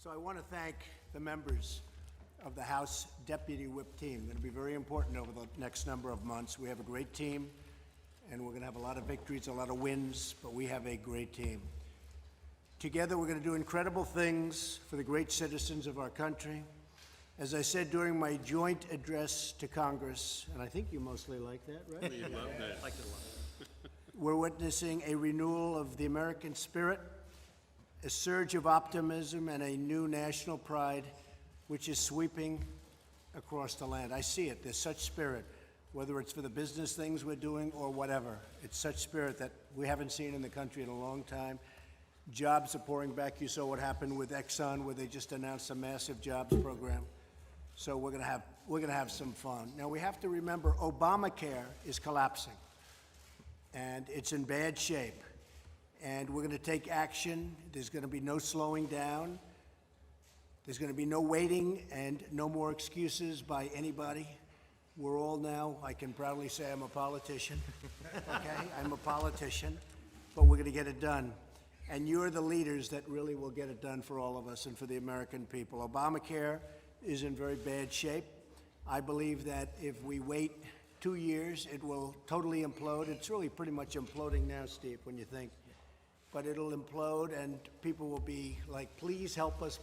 So I want to thank the members of the House Deputy Whip team. Going to be very important over the next number of months. We have a great team, and we're going to have a lot of victories, a lot of wins, but we have a great team. Together, we're going to do incredible things for the great citizens of our country. As I said during my joint address to Congress, and I think you mostly like that, right? We love that. I liked it a lot. We're witnessing a renewal of the American spirit, a surge of optimism, and a new national pride which is sweeping across the land. I see it. There's such spirit, whether it's for the business things we're doing or whatever. It's such spirit that we haven't seen in the country in a long time. Jobs are pouring back. You saw what happened with Exxon, where they just announced a massive jobs program. So we're gonna have some fun. Now we have to remember Obamacare is collapsing, and it's in bad shape. And we're going to take action. There's going to be no slowing down. There's going to be no waiting and no more excuses by anybody. We're all now, I can proudly say I'm a politician, okay? I'm a politician, but we're going to get it done. And you're the leaders that really will get it done for all of us and for the American people. Obamacare is in very bad shape. I believe that if we wait 2 years, it will totally implode. It's really pretty much imploding now, Steve, when you think. But it'll implode, and people will be like, please help us,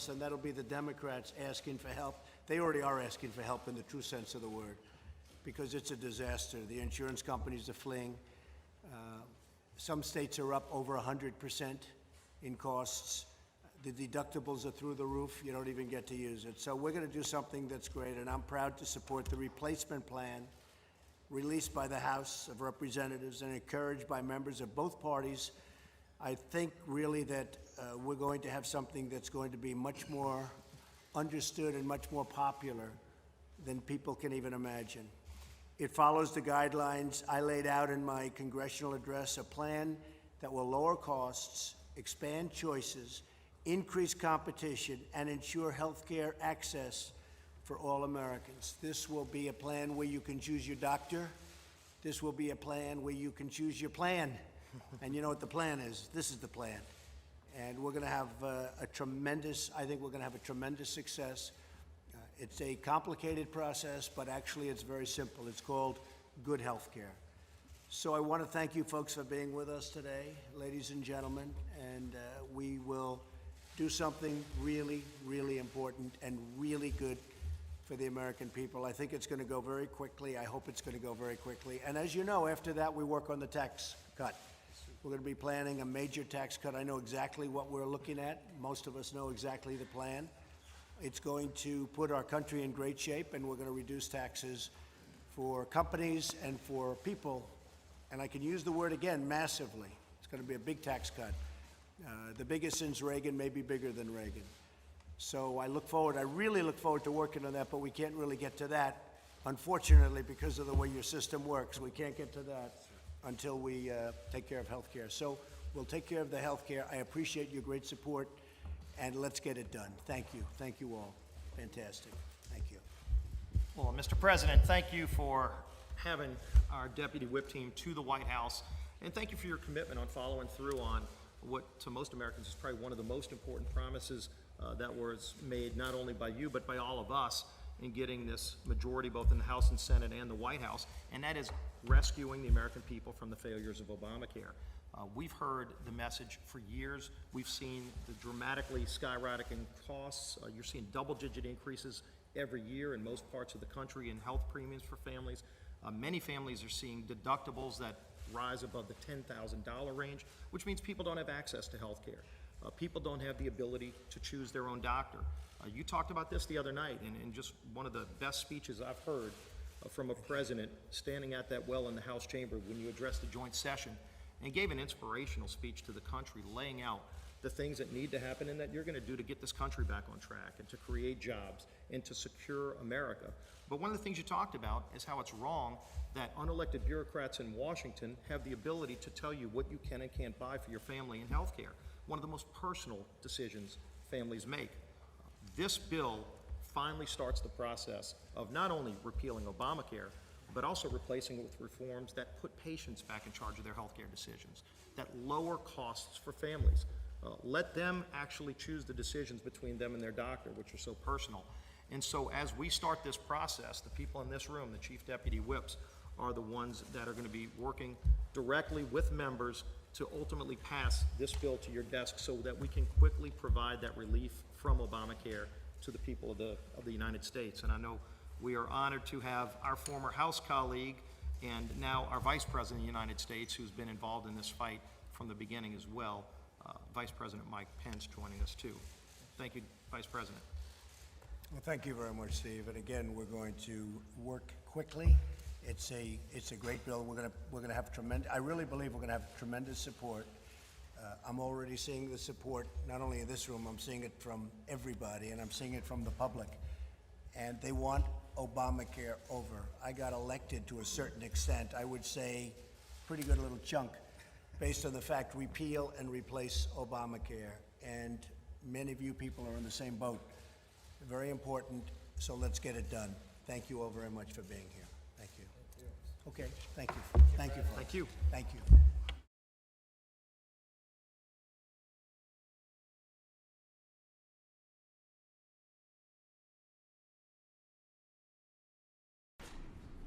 and that'll be the Democrats asking for help. They already are asking for help in the true sense of the word, because it's a disaster. The insurance companies are fleeing. Some states are up over 100% in costs. The deductibles are through the roof. You don't even get to use it. So we're going to do something that's great, and I'm proud to support the replacement plan released by the House of Representatives and encouraged by members of both parties. I think really that we're going to have something that's going to be much more understood and much more popular than people can even imagine. It follows the guidelines I laid out in my congressional address, a plan that will lower costs, expand choices, increase competition, and ensure health care access for all Americans. This will be a plan where you can choose your doctor. This will be a plan where you can choose your plan. And you know what the plan is? This is the plan. And we're going to have I think we're going to have a tremendous success. It's a complicated process, but actually it's very simple. It's called good health care. So I want to thank you folks for being with us today, ladies and gentlemen, and we will do something really, really important and really good for the American people. I think it's going to go very quickly. I hope it's going to go very quickly. And as you know, after that, we work on the tax cut. We're going to be planning a major tax cut. I know exactly what we're looking at. Most of us know exactly the plan. It's going to put our country in great shape, and we're going to reduce taxes for companies and for people. And I can use the word again, massively. It's going to be a big tax cut. The biggest since Reagan, maybe bigger than Reagan. So I really look forward to working on that, but we can't really get to that, unfortunately, because of the way your system works. We can't get to that until we take care of health care. So we'll take care of the health care. I appreciate your great support, and let's get it done. Thank you. Thank you all. Fantastic. Thank you. Well, Mr. President, thank you for having our Deputy Whip team to the White House, and thank you for your commitment on following through on what to most Americans is probably one of the most important promises that was made not only by you but by all of us in getting this majority both in the House and Senate and the White House, and that is rescuing the American people from the failures of Obamacare. We've heard the message for years. We've seen the dramatically skyrocketing costs. You're seeing double-digit increases every year in most parts of the country in health premiums for families. Many families are seeing deductibles that rise above the $10,000 range, which means people don't have access to health care. People don't have the ability to choose their own doctor. You talked about this the other night, and just one of the best speeches I've heard from a president standing at that well in the House chamber when you addressed the joint session, and gave an inspirational speech to the country, laying out the things that need to happen and that you're going to do to get this country back on track and to create jobs and to secure America. But one of the things you talked about is how it's wrong that unelected bureaucrats in Washington have the ability to tell you what you can and can't buy for your family in health care. One of the most personal decisions families make. This bill finally starts the process of not only repealing Obamacare, but also replacing it with reforms that put patients back in charge of their health care decisions, that lower costs for families. Let them actually choose the decisions between them and their doctor, which are so personal. And so as we start this process, the people in this room, the chief deputy whips, are the ones that are going to be working directly with members to ultimately pass this bill to your desk so that we can quickly provide that relief from Obamacare to the people of the United States. And I know we are honored to have our former House colleague and now our Vice President of the United States, who's been involved in this fight from the beginning as well, Vice President Mike Pence, joining us too. Thank you, Vice President. Well, thank you very much, Steve. And again, we're going to work quickly. It's a great bill. We're gonna have tremendous. I really believe we're gonna have tremendous support. I'm already seeing the support not only in this room. I'm seeing it from everybody, and I'm seeing it from the public. And they want Obamacare over. I got elected to a certain extent. I would say, pretty good little chunk, based on the fact repeal and replace Obamacare. And many of you people are in the same boat. Very important. So let's get it done. Thank you all very much for being here. Thank you. Okay, thank you. Thank you, folks. Thank you. Thank you.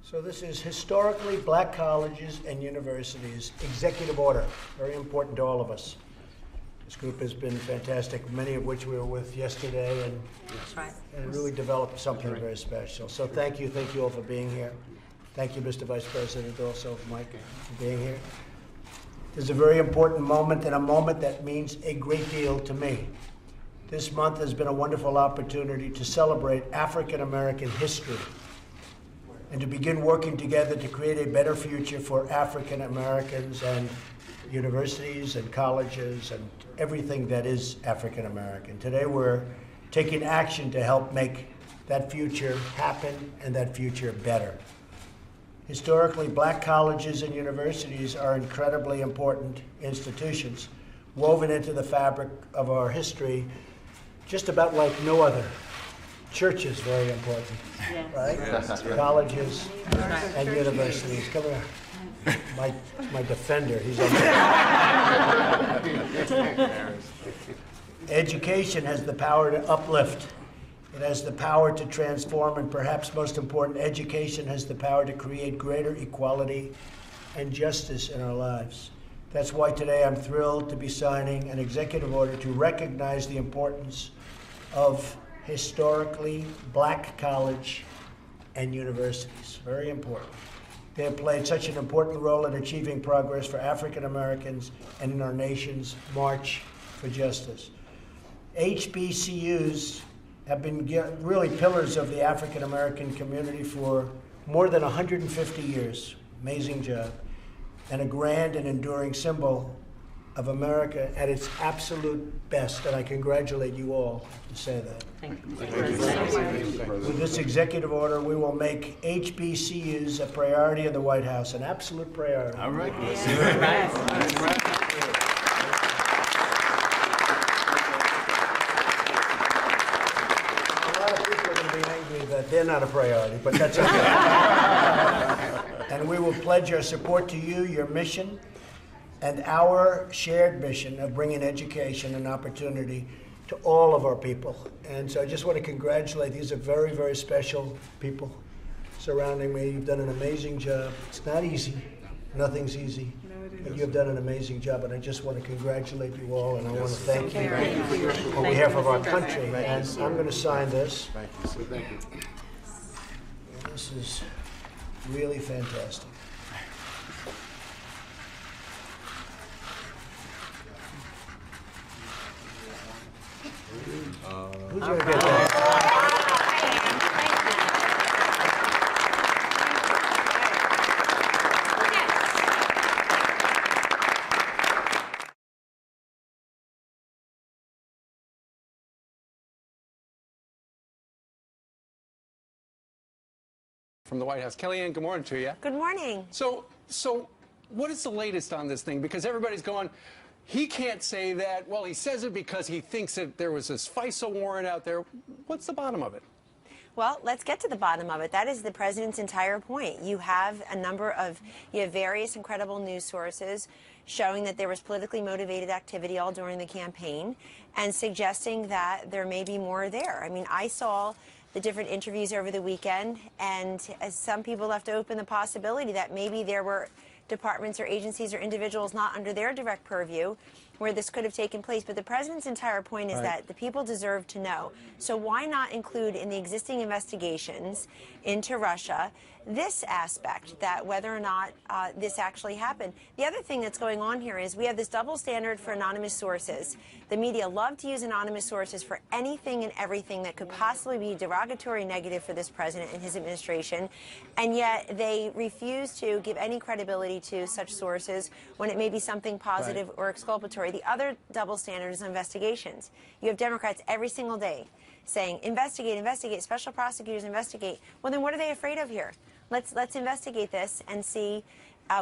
So this is historically black colleges and universities executive order, very important to all of us. This group has been fantastic, many of which we were with yesterday, and, and really developed something very special. So thank you all for being here. Thank you, Mr. Vice President, also, Mike, for being here. This is a very important moment, and a moment that means a great deal to me. This month has been a wonderful opportunity to celebrate African American history and to begin working together to create a better future for African Americans and universities and colleges and everything that is African American. Today we're taking action to help make that future happen and that future better. Historically, black colleges and universities are incredibly important institutions woven into the fabric of our history, just about like no other. Church is very important, right? Yes. Colleges and universities. Come here. My defender, he's on Education has the power to uplift. It has the power to transform, and perhaps most important, education has the power to create greater equality and justice in our lives. That's why today I'm thrilled to be signing an executive order to recognize the importance of historically black college and universities. Very important. They have played such an important role in achieving progress for African Americans and in our nation's march for justice. HBCUs have been really pillars of the African American community for more than 150 years. Amazing job. And a grand and enduring symbol of America at its absolute best, and I congratulate you all to say that. Thank you. With this executive order, we will make HBCUs a priority in the White House, an absolute priority. All right. A lot of people are going to be angry that they're not a priority, but that's okay. And we will pledge our support to you, your mission, and our shared mission of bringing education and opportunity to all of our people. And so I just want to congratulate, these are very, very special people surrounding me. You've done an amazing job. It's not easy. Nothing's easy. But you've done an amazing job, and I just want to congratulate you all, and I want to thank you on behalf of our country. And I'm going to sign this. Thank you. Thank you. And this is really fantastic. Who's going to get that? From the White House. Kellyanne, good morning to you. Good morning. So what is the latest on this thing? Because everybody's going, he can't say that. Well, he says it because he thinks that there was this FISA warrant out there. What's the bottom of it? Well, let's get to the bottom of it. That is the president's entire point. You have various incredible news sources showing that there was politically motivated activity all during the campaign and suggesting that there may be more there. I mean, I saw the different interviews over the weekend, and as some people left open the possibility that maybe there were departments or agencies or individuals not under their direct purview where this could have taken place. But the president's entire point is that the people deserve to know. So why not include in the existing investigations into Russia this aspect, that whether or not this actually happened? The other thing that's going on here is we have this double standard for anonymous sources. The media love to use anonymous sources for anything and everything that could possibly be derogatory, negative for this president and his administration, and yet they refuse to give any credibility to such sources when it may be something positive or exculpatory. The other double standard is investigations. You have Democrats every single day saying, investigate, investigate, special prosecutors investigate. Well, then what are they afraid of here? Let's investigate this and see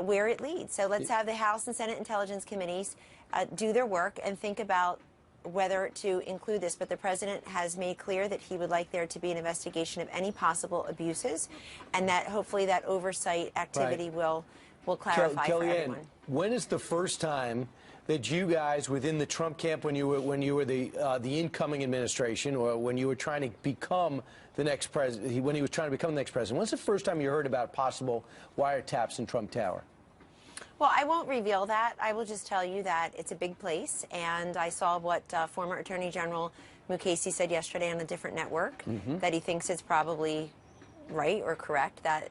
where it leads. So let's have the House and Senate Intelligence Committees do their work and think about whether to include this. But the president has made clear that he would like there to be an investigation of any possible abuses, and that hopefully that oversight activity will clarify for everyone. When is the first time that you guys within the Trump camp, when you were the incoming administration, or when you were trying to become the next president, when he was trying to become the next president, when's the first time you heard about possible wiretaps in Trump Tower? Well, I won't reveal that. I will just tell you that it's a big place, and I saw what former Attorney General Mukasey said yesterday on a different network, that he thinks it's probably right or correct that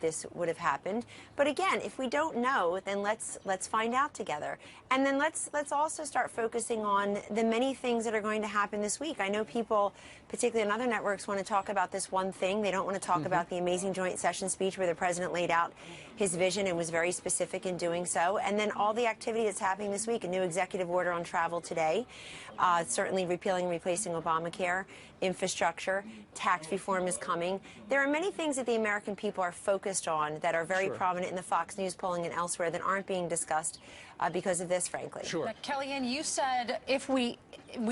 this would have happened. But again, if we don't know, then let's find out together. And then let's also start focusing on the many things that are going to happen this week. I know people, particularly on other networks, want to talk about this one thing. They don't want to talk about the amazing joint session speech where the president laid out his vision and was very specific in doing so. And then all the activity that's happening this week, a new executive order on travel today, certainly repealing and replacing Obamacare, infrastructure, tax reform is coming. There are many things that the American people are focused on that are very prominent in the Fox News polling and elsewhere that aren't being discussed because of this, frankly. Now, Kellyanne, you said if we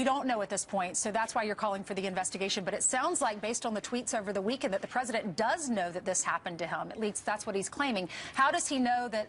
don't know at this point, so that's why you're calling for the investigation. But it sounds like, based on the tweets over the weekend, that the president does know that this happened to him. At least that's what he's claiming. How does he know that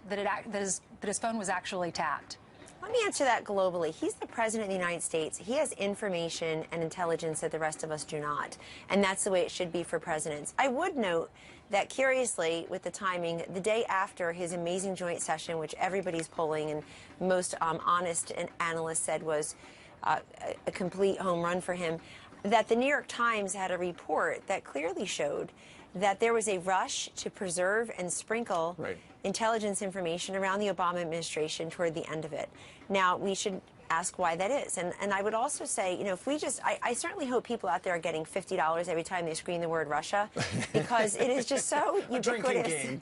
his phone was actually tapped? Let me answer that globally. He's the president of the United States. He has information and intelligence that the rest of us do not. And that's the way it should be for presidents. I would note that, curiously, with the timing, the day after his amazing joint session, which everybody's polling and most honest analysts said was a complete home run for him, that the New York Times had a report that clearly showed that there was a rush to preserve and sprinkle intelligence information around the Obama administration toward the end of it. Now, we should ask why that is. And I would also say, you know, if we just, I certainly hope people out there are getting $50 every time they screen the word Russia, because it is just so ubiquitous.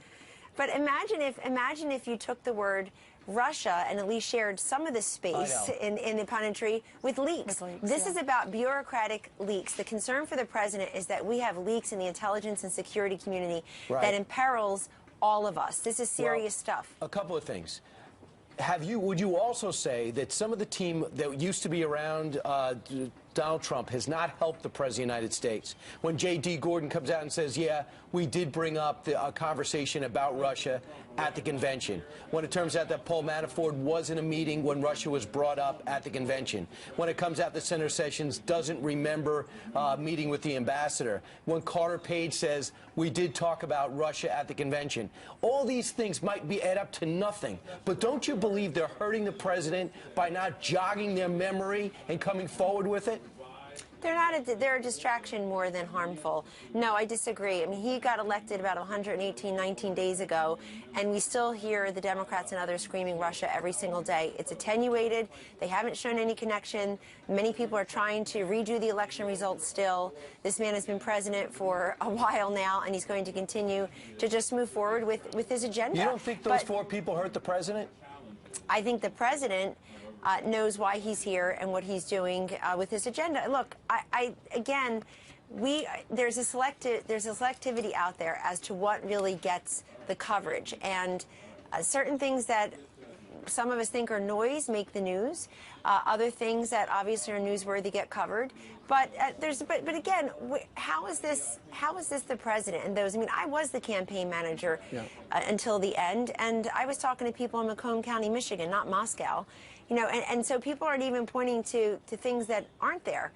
But imagine if you took the word Russia and at least shared some of the space in the punditry with leaks. This is about bureaucratic leaks. The concern for the president is that we have leaks in the intelligence and security community that imperils all of us. This is serious stuff. A couple of things. Would you also say that some of the team that used to be around Donald Trump has not helped the President of the United States? When J.D. Gordon comes out and says, yeah, we did bring up the conversation about Russia at the convention. When it turns out that Paul Manafort was in a meeting when Russia was brought up at the convention. When it comes out that Senator Sessions doesn't remember meeting with the ambassador. When Carter Page says, we did talk about Russia at the convention. All these things might add up to nothing. But don't you believe they're hurting the president by not jogging their memory and coming forward with it? They're a distraction more than harmful. No, I disagree. I mean, he got elected about 19 days ago, and we still hear the Democrats and others screaming Russia every single day. It's attenuated. They haven't shown any connection. Many people are trying to redo the election results still. This man has been president for a while now, and he's going to continue to just move forward with his agenda. You don't think those four people hurt the president? I think the president knows why he's here and what he's doing with his agenda. Look, again, there's a selectivity out there as to what really gets the coverage, and certain things that some of us think are noise make the news. Other things that obviously are newsworthy get covered. But but again, how is this the president and those? I mean, I was the campaign manager until the end, and I was talking to people in Macomb County, Michigan, not Moscow. And so people aren't even pointing to things that aren't there.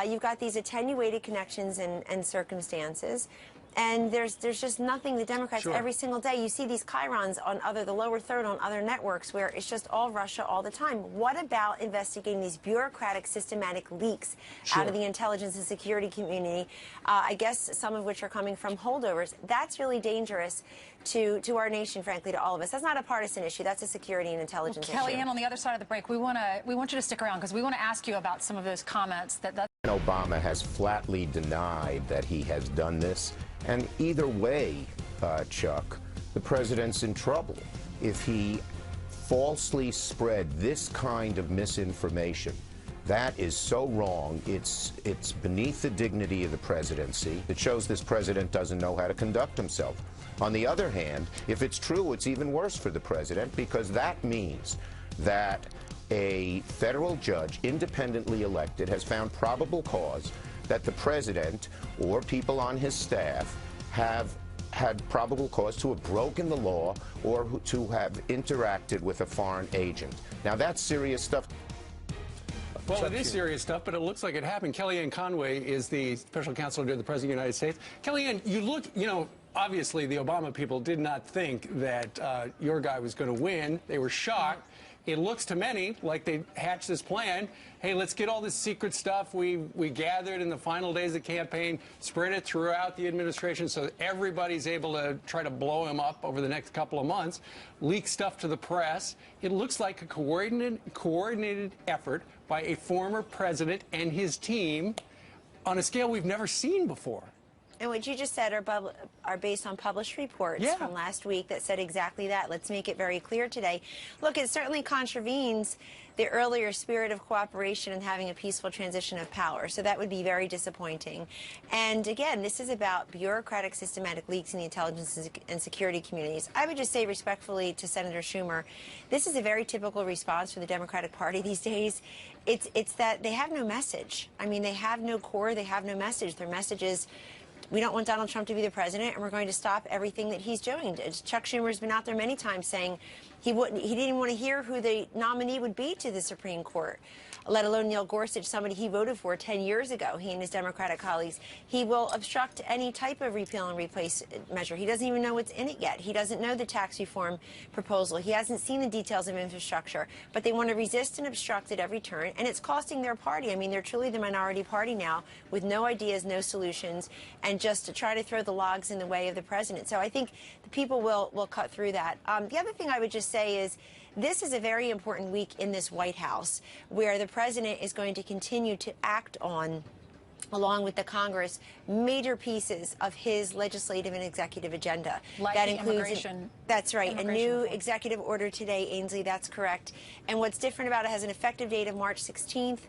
You've got these attenuated connections and circumstances. And there's just nothing. The Democrats every single day, you see these chyrons on the lower third on other networks where it's just all Russia all the time. What about investigating these bureaucratic, systematic leaks out of the intelligence and security community? I guess some of which are coming from holdovers. That's really dangerous to our nation, frankly, to all of us. That's not a partisan issue. That's a security and intelligence issue. Kellyanne, on the other side of the break, we want you to stick around because we want to ask you about some of those comments that. Obama has flatly denied that he has done this. And either way, Chuck, the president's in trouble if he falsely spread this kind of misinformation. That is so wrong. It's beneath the dignity of the presidency. It shows this president doesn't know how to conduct himself. On the other hand, if it's true, it's even worse for the president because that means that a federal judge, independently elected, has found probable cause that the president or people on his staff have had probable cause to have broken the law or to have interacted with a foreign agent. Now, that's serious stuff. Well, it is serious stuff, but it looks like it happened. Kellyanne Conway is the special counsel to the President of the United States. Kellyanne, you look, obviously the Obama people did not think that your guy was going to win. They were shocked. It looks to many like they hatched this plan. Hey, let's get all this secret stuff we gathered in the final days of the campaign, spread it throughout the administration so that everybody's able to try to blow him up over the next couple of months, leak stuff to the press. It looks like a coordinated effort by a former president and his team on a scale we've never seen before. And what you just said are based on published reports from last week that said exactly that. Let's make it very clear today. Look, it certainly contravenes the earlier spirit of cooperation and having a peaceful transition of power. So that would be very disappointing. And again, this is about bureaucratic, systematic leaks in the intelligence and security communities. I would just say respectfully to Senator Schumer, this is a very typical response for the Democratic Party these days. It's that they have no message. I mean, they have no core, they have no message. Their message is, we don't want Donald Trump to be the president, and we're going to stop everything that he's doing. Chuck Schumer's been out there many times saying he didn't even want to hear who the nominee would be to the Supreme Court, let alone Neil Gorsuch, somebody he voted for 10 years ago, he and his Democratic colleagues. He will obstruct any type of repeal and replace measure. He doesn't even know what's in it yet. He doesn't know the tax reform proposal. He hasn't seen the details of infrastructure, but they want to resist and obstruct at every turn, and it's costing their party. I mean, they're truly the minority party now with no ideas, no solutions, and just to try to throw the logs in the way of the president. So I think the people will cut through that. The other thing I would just say is this is a very important week in this White House where the president is going to continue to act on, along with the Congress, major pieces of his legislative and executive agenda. Like that the includes immigration. That's right. A new reform. executive order today, Ainsley, that's correct. And what's different about it has an effective date of March 16th.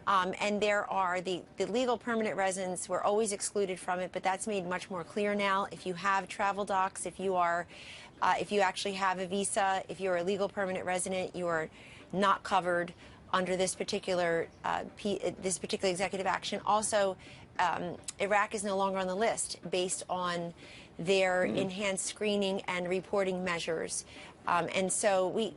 And there are the legal permanent residents were always excluded from it, but that's made much more clear now. If you have travel docs, if you actually have a visa, if you're a legal permanent resident, you are not covered under this particular executive action. Also, Iraq is no longer on the list based on their enhanced screening and reporting measures. And so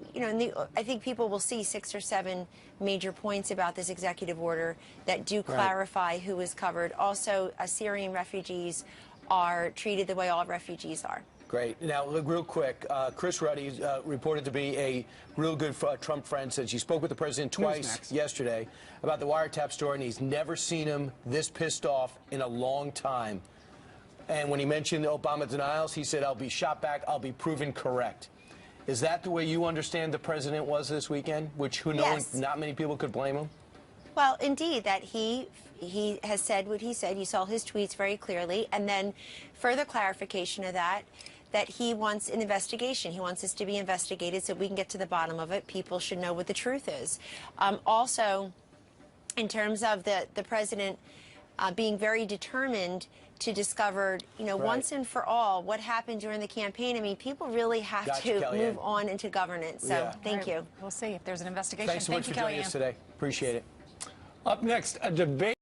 I think people will see 6 or 7 major points about this executive order that do clarify who is covered. Also, Syrian refugees are treated the way all refugees are. Great. Now, look, real quick, Chris Ruddy reported to be a real good Trump friend, said she spoke with the president twice Newsmax. yesterday about the wiretap story, and he's never seen him this pissed off in a long time. And when he mentioned the Obama denials, he said, I'll be shot back, I'll be proven correct. Is that the way you understand the president was this weekend, which Yes. not many people could blame him? Well, indeed, that he has said what he said. You saw his tweets very clearly. And then further clarification of that he wants an investigation. He wants this to be investigated so we can get to the bottom of it. People should know what the truth is. Also, in terms of the president being very determined to discover, you know, once and for all what happened during the campaign. I mean, people really have Gotcha, to Kellyanne. move on into governance. So Yeah. thank you. We'll see if there's an investigation. Thanks so much for joining us today. Appreciate it. Up next, a debate.